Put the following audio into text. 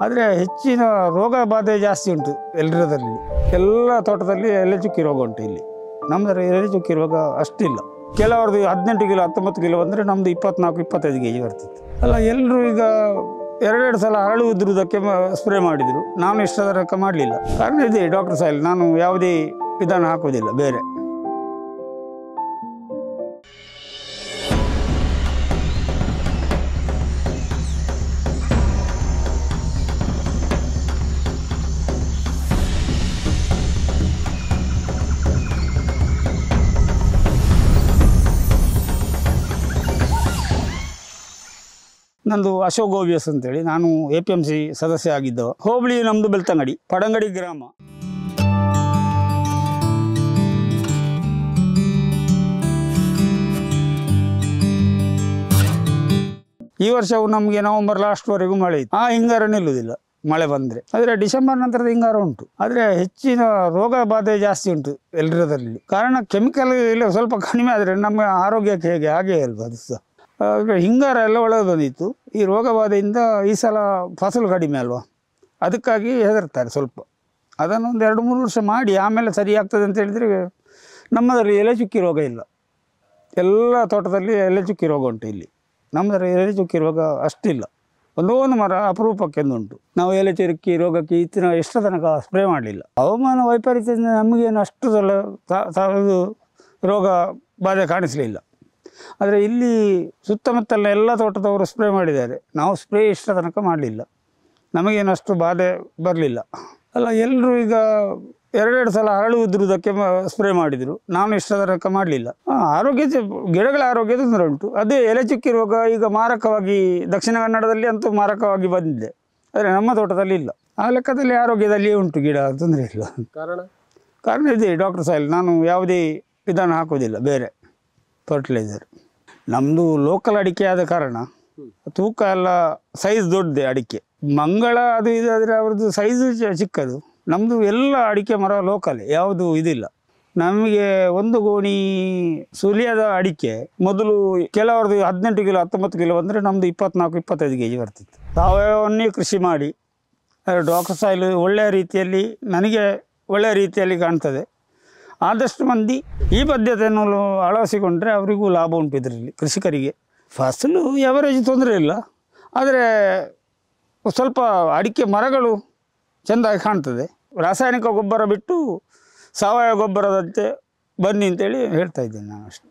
ಆದರೆ ಹೆಚ್ಚಿನ ರೋಗ ಬಾಧೆ ಜಾಸ್ತಿ ಉಂಟು ಎಲ್ಲರದಲ್ಲಿ. ಎಲ್ಲ ತೋಟದಲ್ಲಿ ಎಲೆ ಚುಕ್ಕಿ ರೋಗ ಉಂಟು. ಇಲ್ಲಿ ನಮ್ಮದು ಎಲೆ ಚುಕ್ಕಿ ರೋಗ ಅಷ್ಟಿಲ್ಲ. ಕೆಲವ್ರದ್ದು 18 ಕಿಲೋ 19 ಕಿಲೋ ಬಂದರೆ ನಮ್ಮದು 24-25 kg ಬರ್ತಿತ್ತು. ಅಲ್ಲ, ಎಲ್ಲರೂ ಈಗ 2 ಸಲ ಹರಳು ಉದುರುವುದಕ್ಕೆ ಸ್ಪ್ರೇ ಮಾಡಿದರು. ನಾನು ಇಷ್ಟರ ತನಕ ಮಾಡಲಿಲ್ಲ. ಕಾರಣ ಇದೆ, ಡಾಕ್ಟರ್ ಸಾಯಿಲ್ ನಾನು ಯಾವುದೇ ವಿಧಾನ ಹಾಕೋದಿಲ್ಲ ಬೇರೆ. ನಂದು ಅಶೋಕ್ ಗೋಬಿಯಸ್ ಅಂತೇಳಿ, ನಾನು APMC ಸದಸ್ಯ ಆಗಿದ್ದವ. ಹೋಬಳಿ ನಮ್ಮದು ಬೆಳ್ತಂಗಡಿ, ಪಡಂಗಡಿ ಗ್ರಾಮ. ಈ ವರ್ಷವು ನಮಗೆ ನವೆಂಬರ್ ಲಾಸ್ಟ್ವರೆಗೂ ಮಳೆ ಇತ್ತು. ಆ ಹಿಂಗಾರ ನಿಲ್ಲುವುದಿಲ್ಲ ಮಳೆ ಬಂದರೆ. ಆದರೆ ಡಿಸೆಂಬರ್ ನಂತರದ ಹಿಂಗಾರ ಉಂಟು. ಆದರೆ ಹೆಚ್ಚಿನ ರೋಗ ಬಾಧೆ ಜಾಸ್ತಿ ಉಂಟು ಎಲ್ಲರದಲ್ಲಿ. ಕಾರಣ ಕೆಮಿಕಲ್ ಇಲ್ಲ ಸ್ವಲ್ಪ ಕಡಿಮೆ ಆದರೆ ನಮ್ಮ ಆರೋಗ್ಯಕ್ಕೆ ಹೇಗೆ ಹಾಗೆ ಅಲ್ವಾ ಅದು ಸಹ. ಹಿಂಗಾರ ಎಲ್ಲ ಒಳ್ಳೆದು ಬಂದಿತ್ತು. ಈ ರೋಗ ಬಾಧೆಯಿಂದ ಈ ಸಲ ಫಸಲು ಕಡಿಮೆ ಅಲ್ವಾ, ಅದಕ್ಕಾಗಿ ಹೆದರ್ತಾರೆ ಸ್ವಲ್ಪ. ಅದನ್ನು ಒಂದು 2-3 ವರ್ಷ ಮಾಡಿ ಆಮೇಲೆ ಸರಿ ಆಗ್ತದೆ ಅಂತ ಹೇಳಿದರೆ. ನಮ್ಮದರಲ್ಲಿ ಎಲೆ ಚುಕ್ಕಿ ರೋಗ ಇಲ್ಲ. ಎಲ್ಲ ತೋಟದಲ್ಲಿ ಎಲೆ ಚುಕ್ಕಿ ರೋಗ ಉಂಟು. ಇಲ್ಲಿ ನಮ್ಮದರಲ್ಲಿ ಎಲೆ ಚುಕ್ಕಿ ರೋಗ ಅಷ್ಟಿಲ್ಲ. ಒಂದೊಂದು ಮರ ಅಪರೂಪಕ್ಕೆಂದುಂಟು. ನಾವು ಎಲೆ ಚುಕ್ಕಿ ರೋಗಕ್ಕೆ ಎಷ್ಟು ತನಕ ಸ್ಪ್ರೇ ಮಾಡಲಿಲ್ಲ. ಹವಾಮಾನ ವೈಪರೀತ್ಯದಿಂದ ನಮಗೇನು ಅಷ್ಟು ಇದು ರೋಗ ಬಾಧೆ ಕಾಣಿಸಲಿಲ್ಲ. ಆದರೆ ಇಲ್ಲಿ ಸುತ್ತಮುತ್ತಲಿನ ಎಲ್ಲ ತೋಟದವರು ಸ್ಪ್ರೇ ಮಾಡಿದ್ದಾರೆ. ನಾವು ಸ್ಪ್ರೇ ಇಷ್ಟ ತನಕ ಮಾಡಲಿಲ್ಲ, ನಮಗೇನು ಅಷ್ಟು ಬಾಧೆ ಬರಲಿಲ್ಲ. ಅಲ್ಲ, ಎಲ್ಲರೂ ಈಗ 2 ಸಲ ಹರಳು ಉದುರುವುದಕ್ಕೆ ಸ್ಪ್ರೇ ಮಾಡಿದರು. ನಾನು ಇಷ್ಟ ತನಕ ಮಾಡಲಿಲ್ಲ. ಗಿಡಗಳ ಆರೋಗ್ಯ ತೊಂದರೆ ಉಂಟು. ಅದೇ ಎಲೆ ಚುಕ್ಕಿ ರೋಗ ಈಗ ಮಾರಕವಾಗಿ ದಕ್ಷಿಣ ಕನ್ನಡದಲ್ಲಿ ಅಂತೂ ಮಾರಕವಾಗಿ ಬಂದಿದೆ. ಆದರೆ ನಮ್ಮ ತೋಟದಲ್ಲಿ ಇಲ್ಲ. ಆ ಲೆಕ್ಕದಲ್ಲಿ ಆರೋಗ್ಯದಲ್ಲಿಯೇ ಉಂಟು, ಗಿಡ ತೊಂದರೆ ಇಲ್ಲ. ಕಾರಣ ಇದೆ, ಡಾಕ್ಟರ್ ಸಾಯಿಲ್ ನಾನು ಯಾವುದೇ ವಿಧಾನ ಹಾಕೋದಿಲ್ಲ ಬೇರೆ ಫರ್ಟಿಲೈಸರ್. ನಮ್ಮದು ಲೋಕಲ್ ಅಡಿಕೆ ಆದ ಕಾರಣ ತೂಕ ಎಲ್ಲ ಸೈಜ್ ದೊಡ್ಡದೆ ಅಡಿಕೆ. ಮಂಗಳ ಅದು ಇದಾದರೆ ಅವ್ರದ್ದು ಸೈಜು ಚಿಕ್ಕದು. ನಮ್ಮದು ಎಲ್ಲ ಅಡಿಕೆ ಮರ ಲೋಕಲೇ, ಯಾವುದು ಇದಿಲ್ಲ. ನಮಗೆ ಒಂದು ಗೋಣಿ ಸುಲಿಯದ ಅಡಿಕೆ ಮೊದಲು ಕೆಲವ್ರದ್ದು 18 ಕಿಲೋ 19 ಕಿಲೋ ಬಂದರೆ ನಮ್ಮದು 24-25 kg ಬರ್ತಿತ್ತು. ಸಾವಯವನ್ನೇ ಕೃಷಿ ಮಾಡಿ ಡಾಕ್ಟರ್ ಸಾಯಿಲ್ ಒಳ್ಳೆಯ ರೀತಿಯಲ್ಲಿ ನನಗೆ ಒಳ್ಳೆಯ ರೀತಿಯಲ್ಲಿ ಕಾಣ್ತದೆ. ಆದಷ್ಟು ಮಂದಿ ಈ ಪದ್ಧತಿಯನ್ನು ಅಳವಡಿಸಿಕೊಂಡ್ರೆ ಅವರಿಗೂ ಲಾಭ ಉಂಟು ಇದರಲ್ಲಿ, ಕೃಷಿಕರಿಗೆ. ಫಸಲು ಎವರೇಜ್ ತೊಂದರೆ ಇಲ್ಲ. ಆದರೆ ಸ್ವಲ್ಪ ಅಡಿಕೆ ಮರಗಳು ಚೆಂದಾಗಿ ಕಾಣ್ತದೆ. ರಾಸಾಯನಿಕ ಗೊಬ್ಬರ ಬಿಟ್ಟು ಸಾವಯವ ಗೊಬ್ಬರದಂತೆ ಬನ್ನಿ ಅಂತೇಳಿ ಹೇಳ್ತಾ ಇದ್ದೇನೆ ನಾನು ಅಷ್ಟೇ.